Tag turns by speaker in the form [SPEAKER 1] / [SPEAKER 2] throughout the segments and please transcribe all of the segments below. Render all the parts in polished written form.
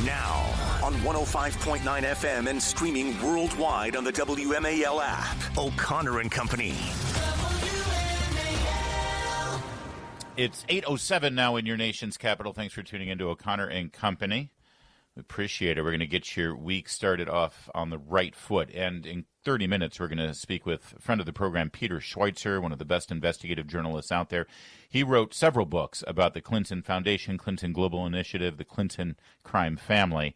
[SPEAKER 1] Now, on 105.9 FM and streaming worldwide on the WMAL app. O'Connor and Company.
[SPEAKER 2] It's 8:07 now in your nation's capital. Thanks for tuning in to O'Connor and Company. We appreciate it. We're going to get your week started off on the right foot. And in 30 minutes, we're going to speak with a friend of the program, Peter Schweizer, one of the best investigative journalists out there. He wrote several books about the Clinton Foundation, Clinton Global Initiative, the Clinton crime family,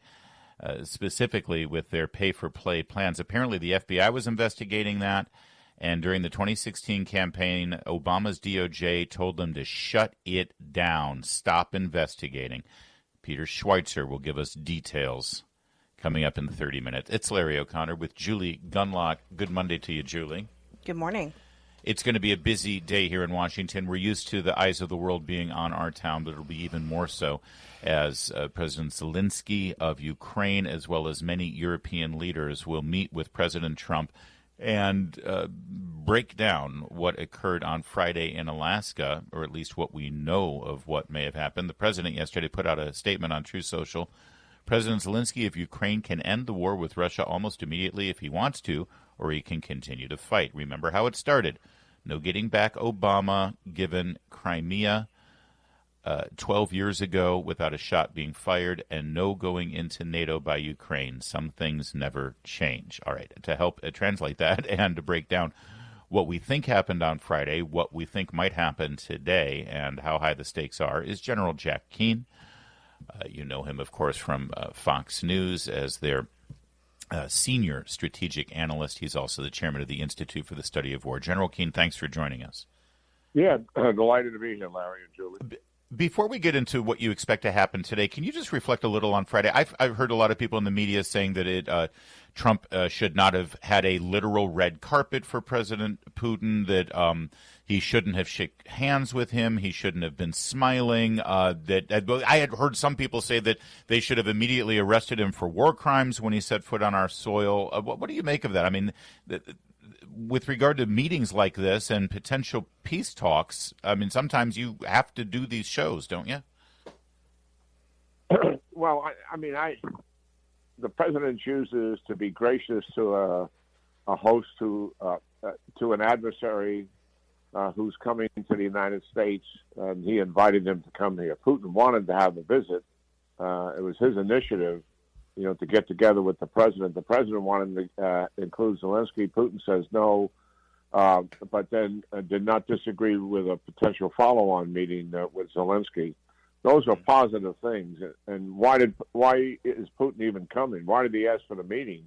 [SPEAKER 2] specifically with their pay-for-play plans. Apparently, the FBI was investigating that. And during the 2016 campaign, Obama's DOJ told them to shut it down, stop investigating. Peter Schweizer will give us details coming up in the 30 minutes. It's Larry O'Connor with Julie Gunlock. Good Monday to you, Julie.
[SPEAKER 3] Good morning.
[SPEAKER 2] It's going to be a busy day here in Washington. We're used to the eyes of the world being on our town, but it'll be even more so as President Zelensky of Ukraine, as well as many European leaders, will meet with President Trump and break down what occurred on Friday in Alaska, or at least what we know of what may have happened. The president yesterday put out a statement on Truth Social. President Zelensky of Ukraine can end the war with Russia almost immediately if he wants to, or he can continue to fight. Remember how it started. No getting back Obama given Crimea 12 years ago without a shot being fired, and no going into NATO by Ukraine. Some things never change. All right, to help translate that and to break down what we think happened on Friday, what we think might happen today, and how high the stakes are, is General Jack Keane. You know him, of course, from Fox News as their senior strategic analyst. He's also the chairman of the Institute for the Study of War. General Keane, thanks for joining us.
[SPEAKER 4] Yeah, delighted to be here, Larry and Julie.
[SPEAKER 2] Before we get into what you expect to happen today, can you just reflect a little on Friday? I've heard a lot of people in the media saying that Trump should not have had a literal red carpet for President Putin, that he shouldn't have shook hands with him, he shouldn't have been smiling. I had heard some people say that they should have immediately arrested him for war crimes when he set foot on our soil. What do you make of that? I mean, with regard to meetings like this and potential peace talks, I mean, sometimes you have to do these shows, don't you?
[SPEAKER 4] Well, the president chooses to be gracious to a host, to an adversary who's coming to the United States, and he invited him to come here. Putin wanted to have a visit. It was his initiative, to get together with the president. The president wanted to include Zelensky. Putin says no, but then did not disagree with a potential follow-on meeting with Zelensky. Those are positive things. And why is Putin even coming? Why did he ask for the meeting?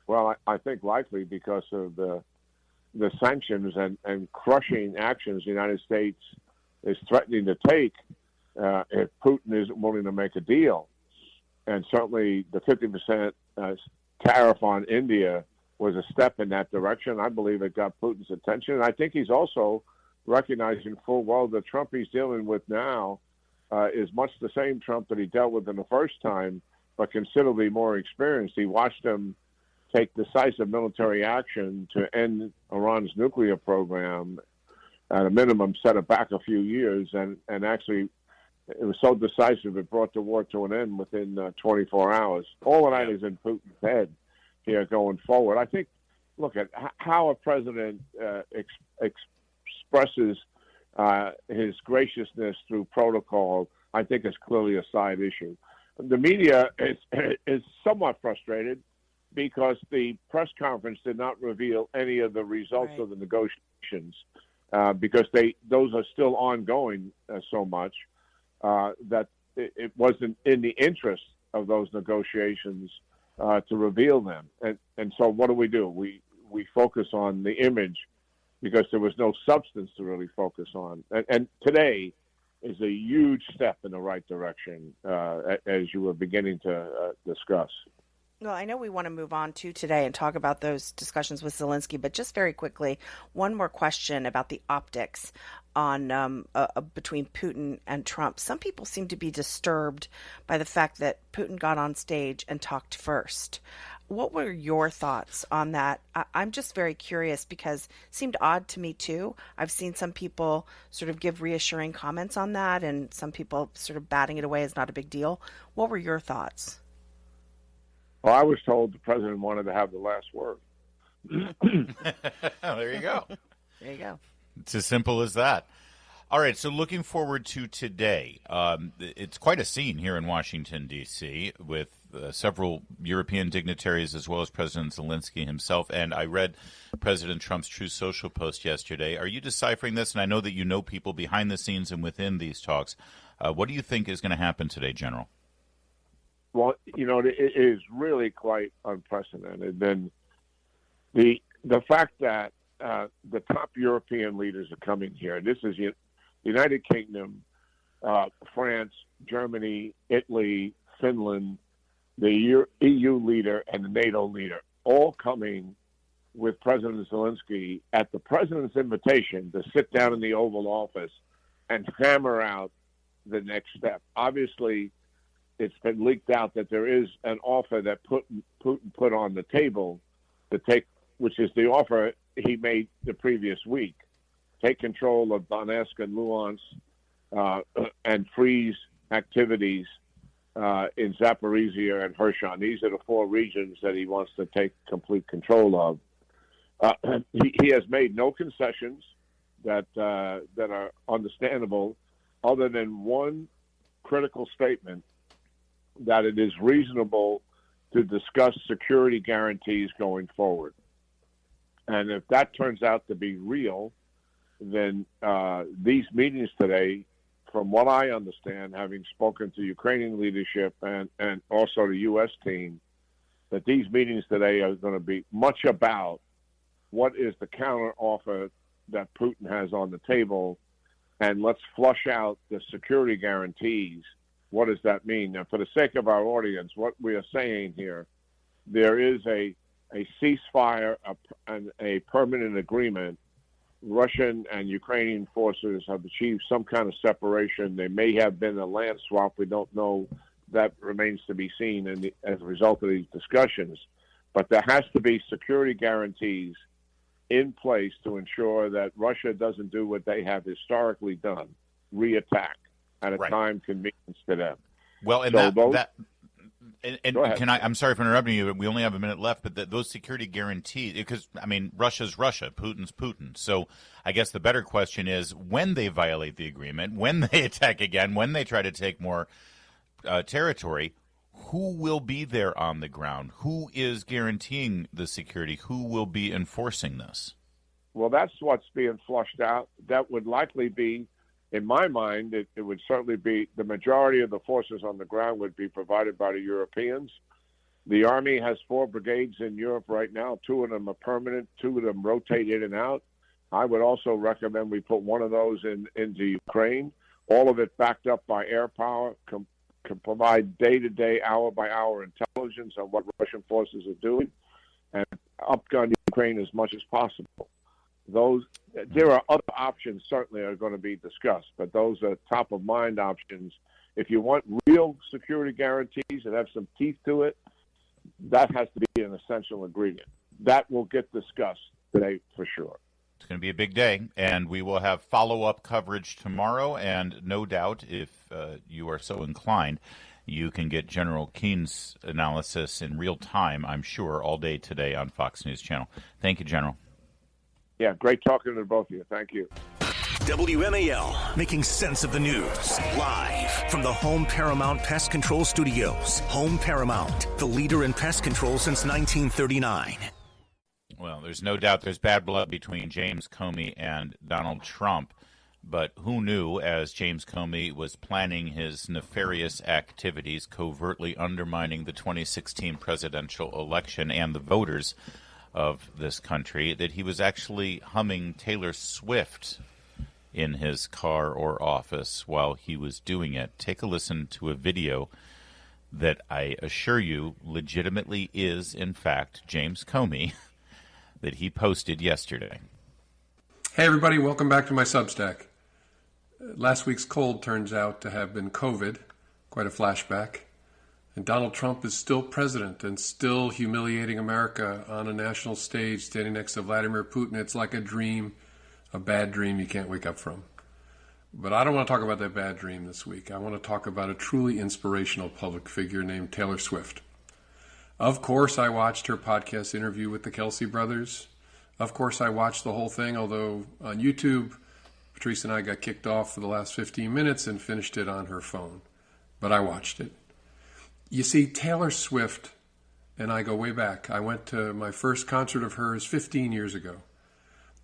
[SPEAKER 4] Well, I think likely because of the sanctions and crushing actions the United States is threatening to take if Putin isn't willing to make a deal. And certainly the 50% tariff on India was a step in that direction. I believe it got Putin's attention. And I think he's also recognizing full well the Trump he's dealing with now is much the same Trump that he dealt with in the first time, but considerably more experienced. He watched him take decisive military action to end Iran's nuclear program, at a minimum set it back a few years, and actually it was so decisive it brought the war to an end within 24 hours. All of that is in Putin's head here going forward. I think, look at how a president expresses his graciousness through protocol, I think is clearly a side issue. The media is somewhat frustrated because the press conference did not reveal any of the results of the negotiations because those are still ongoing so much. That it wasn't in the interest of those negotiations to reveal them. And so what do? We focus on the image because there was no substance to really focus on. And today is a huge step in the right direction, as you were beginning to discuss.
[SPEAKER 3] Well, I know we want to move on to today and talk about those discussions with Zelensky, but just very quickly, one more question about the optics on between Putin and Trump. Some people seem to be disturbed by the fact that Putin got on stage and talked first. What were your thoughts on that? I'm just very curious because it seemed odd to me too. I've seen some people sort of give reassuring comments on that and some people sort of batting it away as not a big deal. What were your thoughts?
[SPEAKER 4] Well, I was told the president wanted to have the last word.
[SPEAKER 2] There you go.
[SPEAKER 3] There you go.
[SPEAKER 2] It's as simple as that. All right, so looking forward to today. It's quite a scene here in Washington, D.C., with several European dignitaries as well as President Zelensky himself. And I read President Trump's Truth Social post yesterday. Are you deciphering this? And I know that you know people behind the scenes and within these talks. What do you think is going to happen today, General?
[SPEAKER 4] Well, it is really quite unprecedented. And the fact that the top European leaders are coming here. This is United Kingdom, France, Germany, Italy, Finland, the EU leader, and the NATO leader, all coming with President Zelensky at the president's invitation to sit down in the Oval Office and hammer out the next step. Obviously, it's been leaked out that there is an offer that Putin put on the table to take, which is the offer he made the previous week, take control of Donetsk and Luhansk and freeze activities in Zaporizhia and Kherson. These are the four regions that he wants to take complete control of. He has made no concessions that are understandable, other than one critical statement that it is reasonable to discuss security guarantees going forward. And if that turns out to be real, then these meetings today, from what I understand, having spoken to Ukrainian leadership and also the U.S. team, that these meetings today are going to be much about what is the counter offer that Putin has on the table, and let's flush out the security guarantees. What does that mean? Now, for the sake of our audience, what we are saying here, there is a ceasefire and a permanent agreement. Russian and Ukrainian forces have achieved some kind of separation. There may have been a land swap. We don't know. That remains to be seen as a result of these discussions. But there has to be security guarantees in place to ensure that Russia doesn't do what they have historically done, reattack at a time convenient to them.
[SPEAKER 2] Well, and
[SPEAKER 4] so
[SPEAKER 2] can I'm sorry for interrupting you, but we only have a minute left, but those security guarantees, because, I mean, Russia's Russia, Putin's Putin. So I guess the better question is, when they violate the agreement, when they attack again, when they try to take more territory, who will be there on the ground? Who is guaranteeing the security? Who will be enforcing this?
[SPEAKER 4] Well, that's what's being flushed out. That would likely be, in my mind, it would certainly be the majority of the forces on the ground would be provided by the Europeans. The Army has 4 brigades in Europe right now. 2 of them are permanent. 2 of them rotate in and out. I would also recommend we put one of those into Ukraine. All of it backed up by air power, can provide day-to-day, hour-by-hour intelligence on what Russian forces are doing, and upgun Ukraine as much as possible. There are other options certainly are going to be discussed, but those are top-of-mind options. If you want real security guarantees and have some teeth to it, that has to be an essential ingredient. That will get discussed today for sure.
[SPEAKER 2] It's going to be a big day, and we will have follow-up coverage tomorrow, and no doubt, if you are so inclined, you can get General Keane's analysis in real time, I'm sure, all day today on Fox News Channel. Thank you, General.
[SPEAKER 4] Yeah, great talking to both of you. Thank you.
[SPEAKER 1] WMAL, making sense of the news. Live from the Home Paramount Pest Control Studios. Home Paramount, the leader in pest control since 1939.
[SPEAKER 2] Well, there's no doubt there's bad blood between James Comey and Donald Trump. But who knew, as James Comey was planning his nefarious activities, covertly undermining the 2016 presidential election and the voters of this country, that he was actually humming Taylor Swift in his car or office while he was doing it. Take a listen to a video that I assure you legitimately is, in fact, James Comey, that he posted yesterday.
[SPEAKER 5] Hey, everybody. Welcome back to my Substack. Last week's cold turns out to have been COVID, quite a flashback. And Donald Trump is still president and still humiliating America on a national stage, standing next to Vladimir Putin. It's like a dream, a bad dream you can't wake up from. But I don't want to talk about that bad dream this week. I want to talk about a truly inspirational public figure named Taylor Swift. Of course, I watched her podcast interview with the Kelsey brothers. Of course, I watched the whole thing, although on YouTube, Patrice and I got kicked off for the last 15 minutes and finished it on her phone. But I watched it. You see, Taylor Swift and I go way back. I went to my first concert of hers 15 years ago.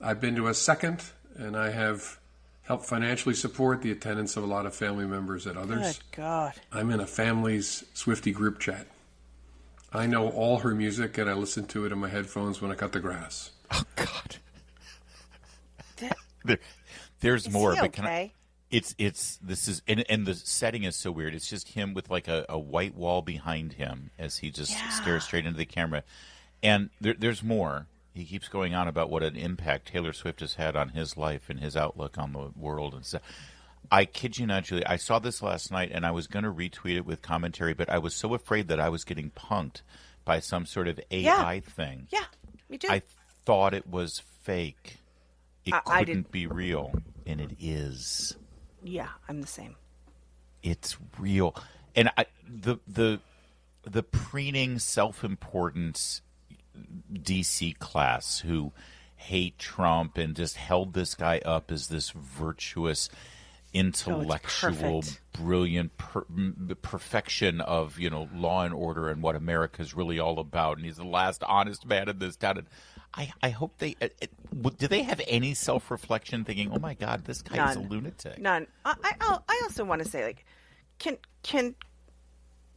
[SPEAKER 5] I've been to a second, and I have helped financially support the attendance of a lot of family members at others.
[SPEAKER 3] Good God.
[SPEAKER 5] I'm in a family's Swiftie group chat. I know all her music, and I listen to it in my headphones when I cut the grass.
[SPEAKER 2] Oh, God. There's more.
[SPEAKER 3] Is he
[SPEAKER 2] but can
[SPEAKER 3] okay?
[SPEAKER 2] And the setting is so weird. It's just him with like a white wall behind him as he just stares straight into the camera. And there's more. He keeps going on about what an impact Taylor Swift has had on his life and his outlook on the world and stuff. I kid you not, Julie. I saw this last night, and I was going to retweet it with commentary, but I was so afraid that I was getting punked by some sort of AI thing.
[SPEAKER 3] Yeah, me too.
[SPEAKER 2] I thought it was fake. It couldn't be real, and it is.
[SPEAKER 3] Yeah, I'm the same.
[SPEAKER 2] It's real, and the preening self-importance DC class who hate Trump and just held this guy up as this virtuous, intellectual, brilliant perfection of law and order and what America's really all about, and he's the last honest man in this town. And I hope they do. They have any self-reflection, thinking, "Oh my God, this guy is a lunatic."
[SPEAKER 3] None. I also want to say, like, can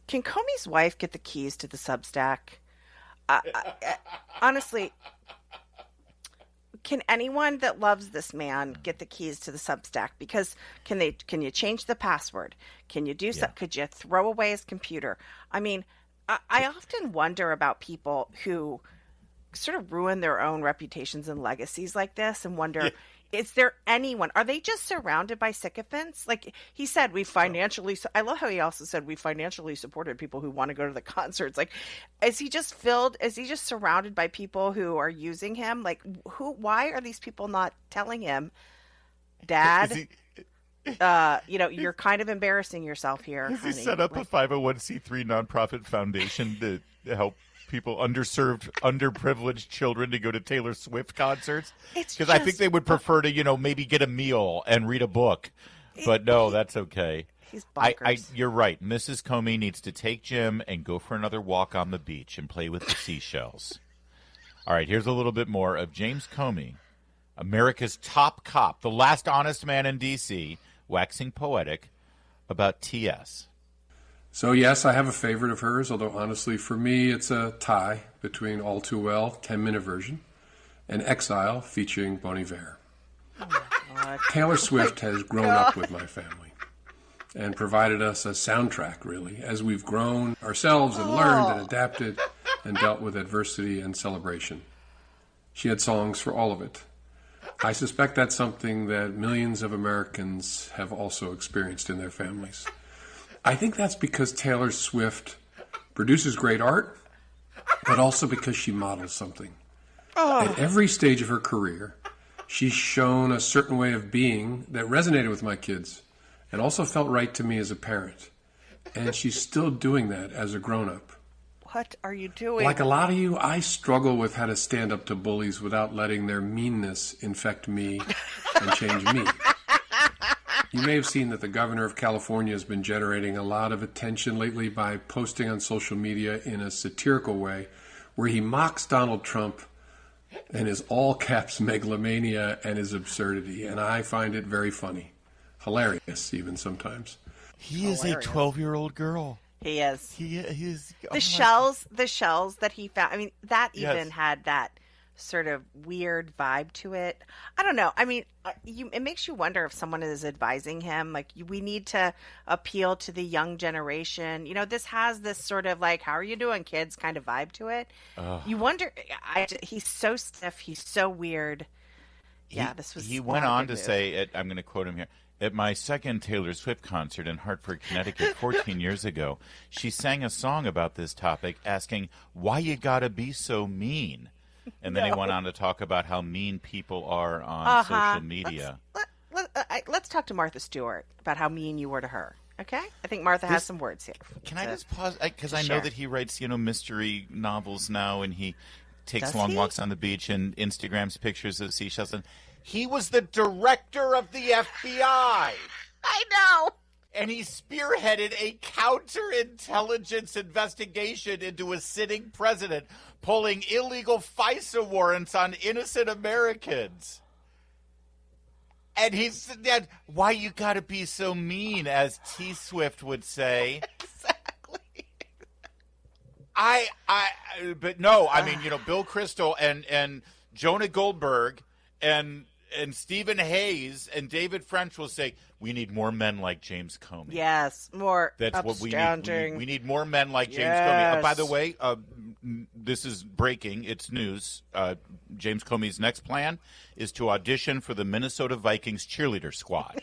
[SPEAKER 3] Comey's wife get the keys to the Substack? Honestly, can anyone that loves this man get the keys to the Substack? Because can you change the password? Can you do so? Could you throw away his computer? I mean, I often wonder about people who sort of ruin their own reputations and legacies like this, and wonder, is there anyone, are they just surrounded by sycophants? Like he said, I love how he also said we financially supported people who want to go to the concerts. Like, is he just surrounded by people who are using him? Like, why are these people not telling him, Dad, you're kind of embarrassing yourself here.
[SPEAKER 2] Has he set up a 501c3 nonprofit foundation to help people, underprivileged children, to go to Taylor Swift concerts? Because I think they would prefer to, maybe get a meal and read a book. But no, that's okay.
[SPEAKER 3] He's bonkers.
[SPEAKER 2] You're right. Mrs. Comey needs to take Jim and go for another walk on the beach and play with the seashells. All right, here's a little bit more of James Comey, America's top cop, the last honest man in D.C., waxing poetic about TS.
[SPEAKER 5] So, yes, I have a favorite of hers, although honestly, for me, it's a tie between All Too Well, 10-minute version, and Exile featuring Bon Iver. Taylor Swift has grown up with my family and provided us a soundtrack, really, as we've grown ourselves and learned and adapted and dealt with adversity and celebration. She had songs for all of it. I suspect that's something that millions of Americans have also experienced in their families. I think that's because Taylor Swift produces great art, but also because she models something. At every stage of her career, she's shown a certain way of being that resonated with my kids and also felt right to me as a parent. And she's still doing that as a grown-up.
[SPEAKER 3] What are you doing?
[SPEAKER 5] Like a lot of you, I struggle with how to stand up to bullies without letting their meanness infect me and change me. You may have seen that the governor of California has been generating a lot of attention lately by posting on social media in a satirical way where he mocks Donald Trump and his all-caps megalomania and his absurdity. And I find it very funny. Hilarious, even sometimes.
[SPEAKER 2] He is a 12-year-old girl.
[SPEAKER 3] He is.
[SPEAKER 2] He is.
[SPEAKER 3] The shells that he found. I mean, that even had that sort of weird vibe to it. I don't know. I mean, it makes you wonder if someone is advising him. Like, we need to appeal to the young generation. This has this sort of like, how are you doing, kids, kind of vibe to it. You wonder. He's so stiff. He's so weird. Yeah, this was.
[SPEAKER 2] He went on to say, I'm going to quote him here. At my second Taylor Swift concert in Hartford, Connecticut 14 years ago, she sang a song about this topic, asking, "Why you gotta be so mean?" And then he went on to talk about how mean people are on social media.
[SPEAKER 3] Let's talk to Martha Stewart about how mean you were to her. Okay? I think Martha has some words here.
[SPEAKER 2] Can I just pause? Because I know that he writes, mystery novels now, and he takes long walks on the beach and Instagrams pictures of seashells. And he was the director of the FBI.
[SPEAKER 3] I know.
[SPEAKER 2] And he spearheaded a counterintelligence investigation into a sitting president pulling illegal FISA warrants on innocent Americans. And he said, why you gotta be so mean, as T Swift would say.
[SPEAKER 3] Exactly.
[SPEAKER 2] But no, I mean, Bill Kristol and Jonah Goldberg and Stephen Hayes and David French will say, we need more men like James Comey.
[SPEAKER 3] Yes, more
[SPEAKER 2] That's
[SPEAKER 3] upstanding.
[SPEAKER 2] what we need. We need more men like James Comey. By the way, this is breaking. It's news. James Comey's next plan is to audition for the Minnesota Vikings cheerleader squad.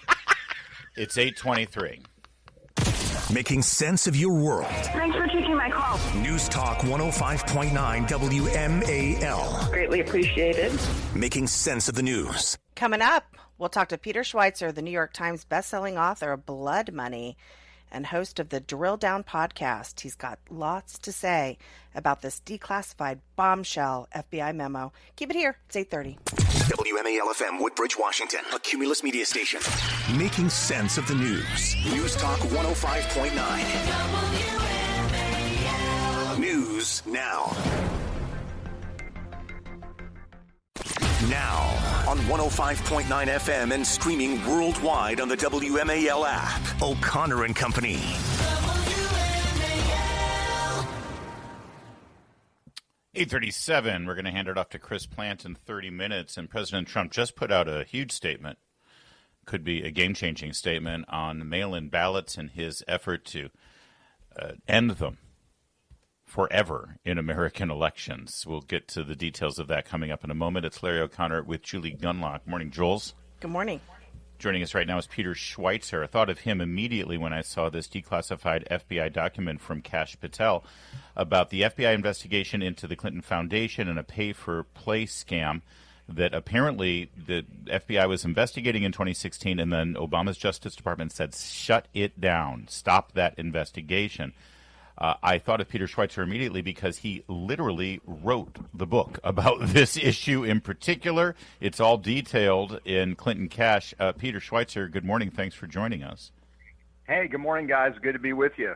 [SPEAKER 2] It's 8:23.
[SPEAKER 1] Making sense of your world.
[SPEAKER 6] Thanks for taking my call.
[SPEAKER 1] News Talk 105.9 WMAL.
[SPEAKER 6] Greatly appreciated.
[SPEAKER 1] Making sense of the news.
[SPEAKER 3] Coming up, we'll talk to Peter Schweizer, the New York Times bestselling author of Blood Money and host of the Drill Down podcast. He's got lots to say about this declassified bombshell FBI memo. Keep it here. It's 8:30.
[SPEAKER 1] WMAL-FM, Woodbridge, Washington, a Cumulus media station. Making sense of the news. News Talk 105.9. News now. Now on 105.9 FM and streaming worldwide on the WMAL app. O'Connor and Company.
[SPEAKER 2] 8:37. We're going to hand it off to Chris Plant in 30 minutes. And President Trump just put out a huge statement, could be a game-changing statement, on mail-in ballots and his effort to end them forever in American elections. We'll get to the details of that coming up in a moment. It's Larry O'Connor with Julie Gunlock. Morning, Jules.
[SPEAKER 3] Good morning.
[SPEAKER 2] Joining us right now is Peter Schweizer. I thought of him immediately when I saw this declassified FBI document from Kash Patel about the FBI investigation into the Clinton Foundation and a pay-for-play scam that apparently the FBI was investigating in 2016, and then Obama's Justice Department said, shut it down, stop that investigation. I thought of Peter Schweizer immediately because he literally wrote the book about this issue in particular. It's all detailed in Clinton Cash. Peter Schweizer, good morning. Thanks for joining us.
[SPEAKER 7] Hey, good morning, guys. Good to be with you.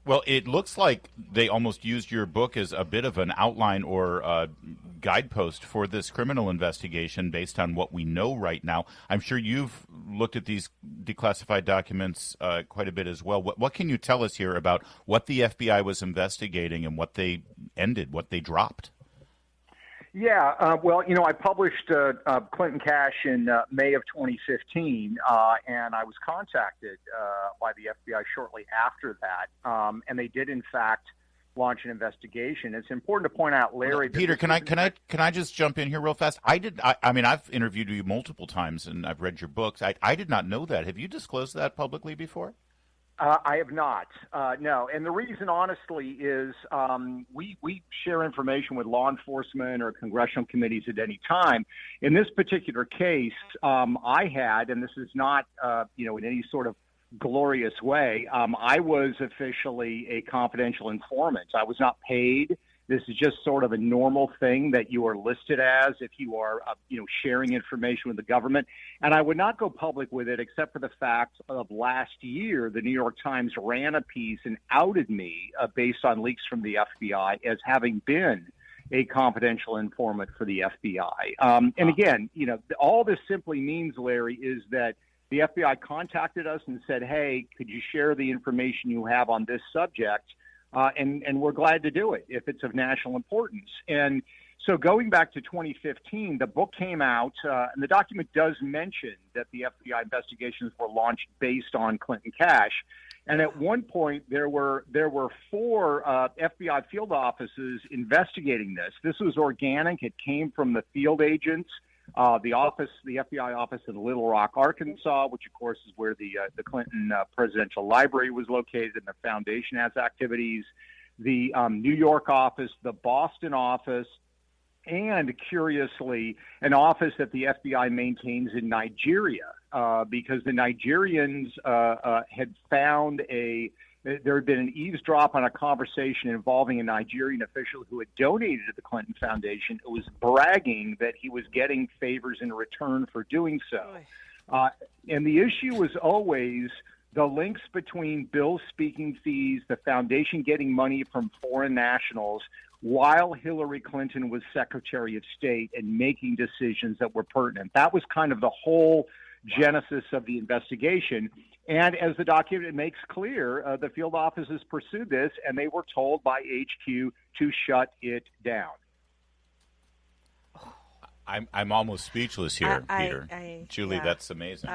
[SPEAKER 2] Well, it looks like they almost used your book as a bit of an outline or guidepost for this criminal investigation based on what we know right now. I'm sure you've looked at these declassified documents quite a bit as well. What can you tell us here about what the FBI was investigating and what they ended, what they dropped?
[SPEAKER 7] Yeah, well, I published Clinton Cash in May of 2015, and I was contacted by the FBI shortly after that, and they did, in fact, launch an investigation. It's important to point out, Larry.
[SPEAKER 2] Peter, can I just jump in here real fast? I mean, I've interviewed you multiple times, and I've read your books. I did not know that. Have you disclosed that publicly before?
[SPEAKER 7] I have not, no. And the reason, honestly, is we share information with law enforcement or congressional committees at any time. In this particular case, I had, and this is not, in any sort of glorious way, I was officially a confidential informant. I was not paid. This is just sort of a normal thing that you are listed as if you are, sharing information with the government. And I would not go public with it except for the fact of last year, the New York Times ran a piece and outed me based on leaks from the FBI as having been a confidential informant for the FBI. And again, all this simply means, Larry, is that the FBI contacted us and said, hey, could you share the information you have on this subject? And we're glad to do it if it's of national importance. And so going back to 2015, the book came out, and the document does mention that the FBI investigations were launched based on Clinton Cash. And at one point, there were 4 FBI field offices investigating this. This was organic. It came from the field agents. The FBI office in Little Rock, Arkansas, which of course is where the Clinton Presidential Library was located and the foundation has activities, the New York office, the Boston office, and curiously, an office that the FBI maintains in Nigeria. because the Nigerians had found there had been an eavesdrop on a conversation involving a Nigerian official who had donated to the Clinton Foundation, who was bragging that he was getting favors in return for doing so. And the issue was always the links between Bill's speaking fees, the foundation getting money from foreign nationals, while Hillary Clinton was Secretary of State and making decisions that were pertinent. That was kind of the whole genesis of the investigation. And as the document makes clear, the field offices pursued this, and they were told by HQ to shut it down.
[SPEAKER 2] I'm almost speechless here, Peter. Julie,
[SPEAKER 3] yeah.
[SPEAKER 2] That's amazing.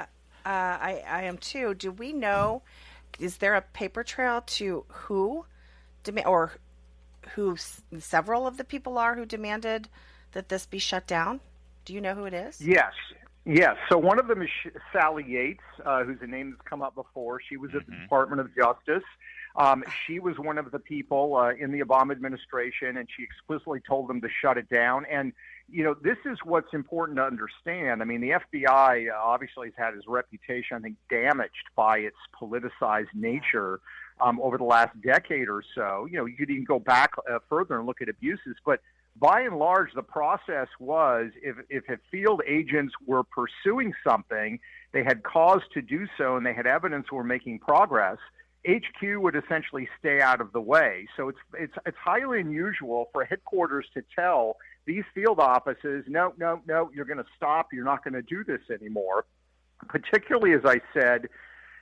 [SPEAKER 3] I am too. Do we know, is there a paper trail to who several of the people are who demanded that this be shut down? Do you know who it is?
[SPEAKER 7] Yes. So one of them is Sally Yates, who's a name that's come up before. She was at the Department of Justice. She was one of the people in the Obama administration, and she explicitly told them to shut it down. And, this is what's important to understand. I mean, the FBI obviously has had its reputation, I think, damaged by its politicized nature over the last decade or so. You could even go back further and look at abuses, but by and large, the process was if field agents were pursuing something, they had cause to do so, and they had evidence were making progress, HQ would essentially stay out of the way. So it's highly unusual for headquarters to tell these field offices, no, you're going to stop. You're not going to do this anymore. Particularly, as I said,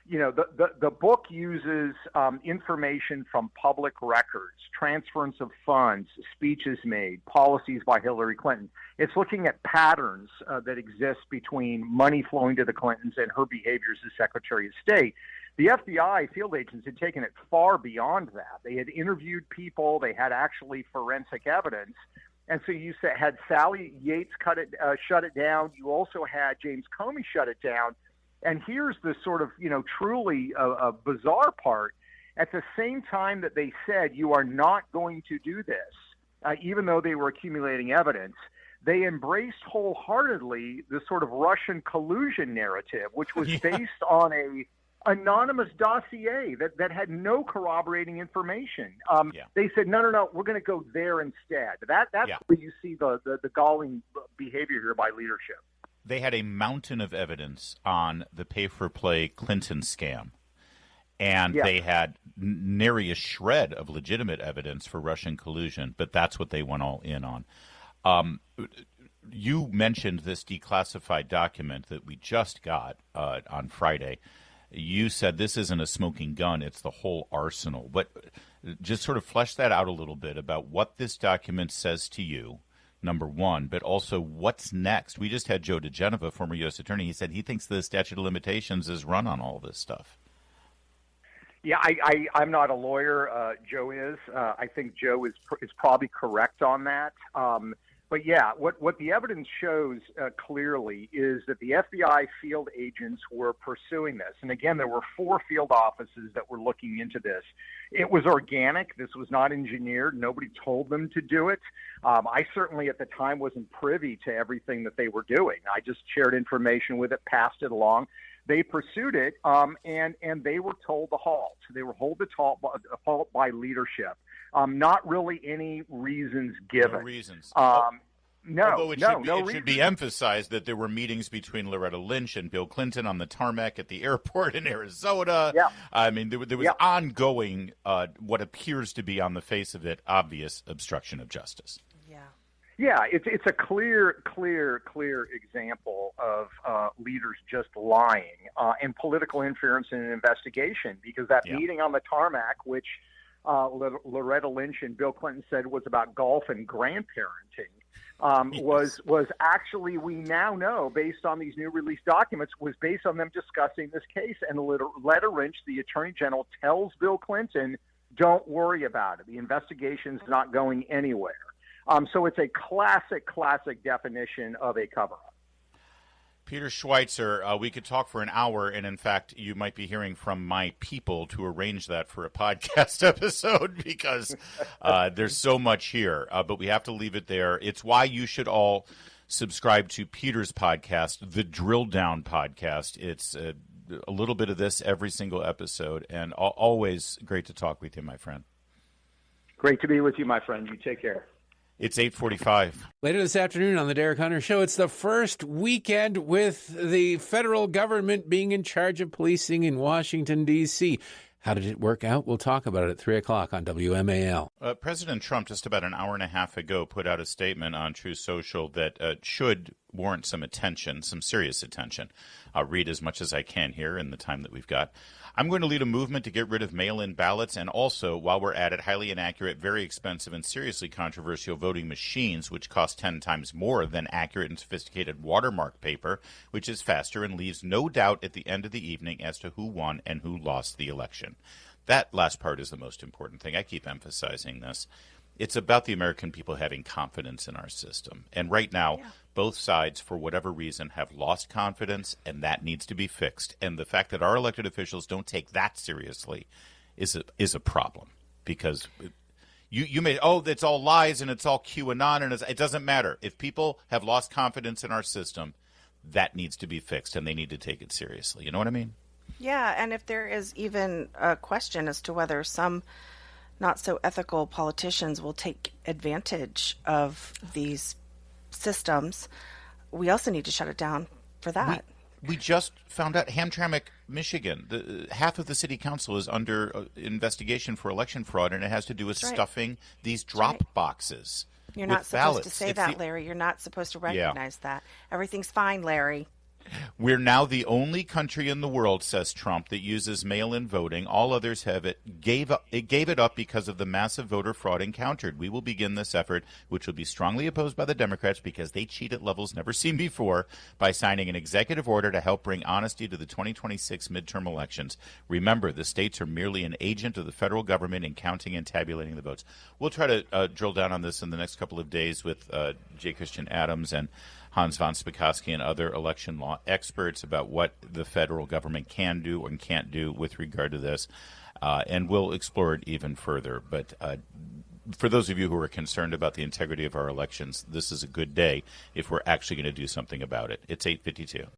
[SPEAKER 7] the book uses information from public records, transference of funds, speeches made, policies by Hillary Clinton. It's looking at patterns that exist between money flowing to the Clintons and her behaviors as Secretary of State. The FBI field agents had taken it far beyond that. They had interviewed people. They had actually forensic evidence. And so you had Sally Yates shut it down. You also had James Comey shut it down. And here's the sort of, truly a bizarre part. At the same time that they said, you are not going to do this, even though they were accumulating evidence, they embraced wholeheartedly the sort of Russian collusion narrative, which was based on a anonymous dossier that had no corroborating information. They said, no, we're going to go there instead. That's where you see the galling behavior here by leadership.
[SPEAKER 2] They had a mountain of evidence on the pay-for-play Clinton scam, and they had nary a shred of legitimate evidence for Russian collusion, but that's what they went all in on. You mentioned this declassified document that we just got on Friday. You said this isn't a smoking gun, it's the whole arsenal. But just sort of flesh that out a little bit about what this document says to you, number one, but also what's next. We just had Joe DeGeneva, former U.S. attorney. He said he thinks the statute of limitations is run on all this stuff.
[SPEAKER 7] Yeah, I'm not a lawyer. Joe is. I think Joe is probably correct on that. But yeah, what the evidence shows clearly is that the FBI field agents were pursuing this. And again, there were 4 field offices that were looking into this. It was organic. This was not engineered. Nobody told them to do it. I certainly at the time wasn't privy to everything that they were doing. I just shared information with it, passed it along. They pursued it, and they were told to halt. They were told to halt by leadership. Not really any reasons given.
[SPEAKER 2] No reasons.
[SPEAKER 7] No,
[SPEAKER 2] it should be emphasized that there were meetings between Loretta Lynch and Bill Clinton on the tarmac at the airport in Arizona.
[SPEAKER 7] Yeah.
[SPEAKER 2] I mean, there was ongoing, what appears to be on the face of it, obvious obstruction of justice.
[SPEAKER 7] Yeah, it's a clear example of leaders just lying and political interference in an investigation, because that meeting on the tarmac, which Loretta Lynch and Bill Clinton said was about golf and grandparenting, was actually, we now know, based on these new released documents, was based on them discussing this case. And Loretta Lynch, the Attorney General, tells Bill Clinton, don't worry about it. The investigation's not going anywhere. So it's a classic definition of a cover-up.
[SPEAKER 2] Peter Schweizer, we could talk for an hour, and in fact, you might be hearing from my people to arrange that for a podcast episode because there's so much here. But we have to leave it there. It's why you should all subscribe to Peter's podcast, the Drill Down Podcast. It's a little bit of this every single episode, and always great to talk with you, my friend.
[SPEAKER 7] Great to be with you, my friend. You take care.
[SPEAKER 2] It's 8:45.
[SPEAKER 8] Later this afternoon on the Derek Hunter Show, it's the first weekend with the federal government being in charge of policing in Washington, D.C. How did it work out? We'll talk about it at 3 o'clock on WMAL.
[SPEAKER 2] President Trump, just about an hour and a half ago, put out a statement on Truth Social that should warrant some attention, some serious attention. I'll read as much as I can here in the time that we've got. I'm going to lead a movement to get rid of mail-in ballots and also, while we're at it, highly inaccurate, very expensive, and seriously controversial voting machines, which cost 10 times more than accurate and sophisticated watermark paper, which is faster and leaves no doubt at the end of the evening as to who won and who lost the election. That last part is the most important thing. I keep emphasizing this. It's about the American people having confidence in our system. And right now, both sides, for whatever reason, have lost confidence, and that needs to be fixed. And the fact that our elected officials don't take that seriously is a problem. Because you may, it's all lies and it's all QAnon, and it doesn't matter. If people have lost confidence in our system, that needs to be fixed, and they need to take it seriously. You know what I mean?
[SPEAKER 3] Yeah, and if there is even a question as to whether some not so ethical politicians will take advantage of these systems, we also need to shut it down for that.
[SPEAKER 2] We just found out Hamtramck, Michigan, half of the city council is under investigation for election fraud, and it has to do with stuffing these drop boxes.
[SPEAKER 3] You're
[SPEAKER 2] with
[SPEAKER 3] not supposed
[SPEAKER 2] ballots.
[SPEAKER 3] to say that, Larry. You're not supposed to recognize that. Everything's fine, Larry.
[SPEAKER 2] We're now the only country in the world, says Trump, that uses mail-in voting. All others have it. Gave it up because of the massive voter fraud encountered. We will begin this effort, which will be strongly opposed by the Democrats because they cheat at levels never seen before, by signing an executive order to help bring honesty to the 2026 midterm elections. Remember, the states are merely an agent of the federal government in counting and tabulating the votes. We'll try to drill down on this in the next couple of days with J. Christian Adams and Hans von Spakovsky and other election law experts about what the federal government can do and can't do with regard to this. And we'll explore it even further. But for those of you who are concerned about the integrity of our elections, this is a good day if we're actually going to do something about it. It's 8:52.